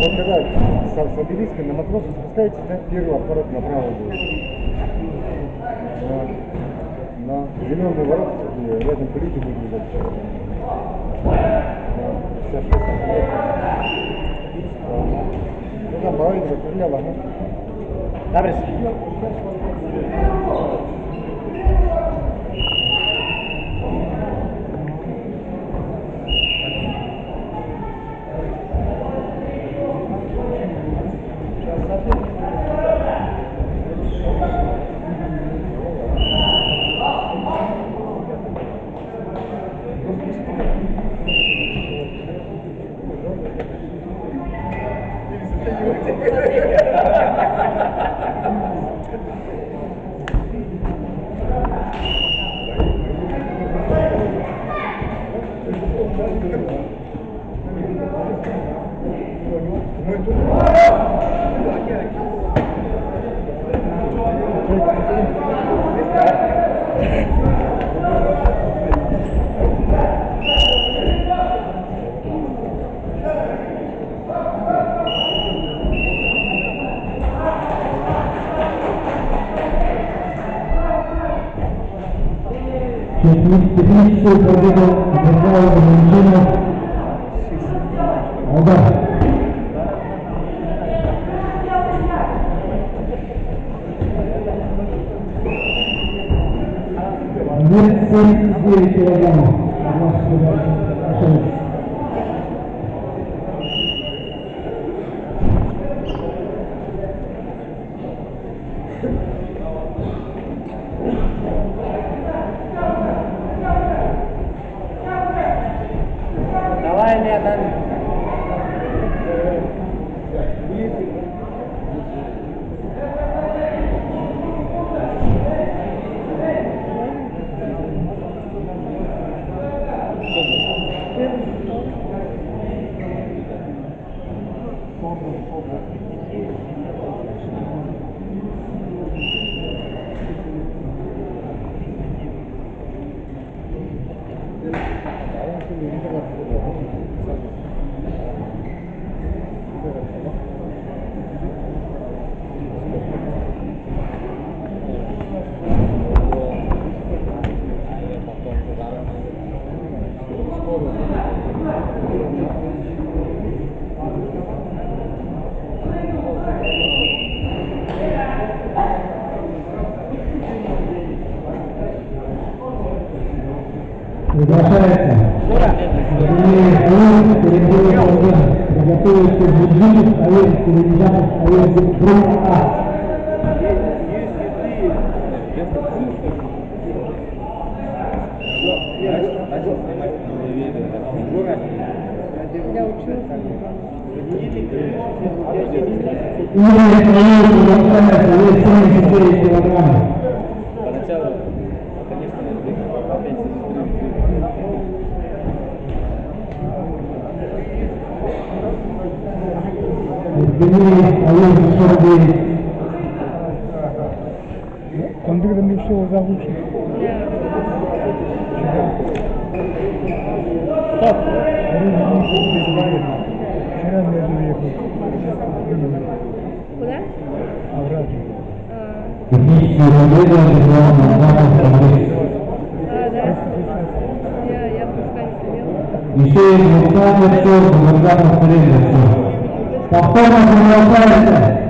Вот когда с обелиска на матроса спускаетесь, да, первый оборот направо будет. На зеленый ворот рядом полите будет лежать. Вся шесть. Ну там половина закругляла, ага. Добре. Техническую победу Михаила Валентина. Ага. Вес 79 килограммов. Приглашается. Приготовится Буджинов, Аверин, Телевизионов, Аверин, группа А. Игорь Исмаилов приглашается, вес 74 килограмма. Поначалу, конечно, Евгений Аверин, 49. Кондуктор мне все заучит. Стоп! Вчера я уехал. Куда? Обратно. Технические исследования главного зама. Да? Я пуска не сидела. Еще есть двухсотый все, в глазах повторения все. Повторно приглашается.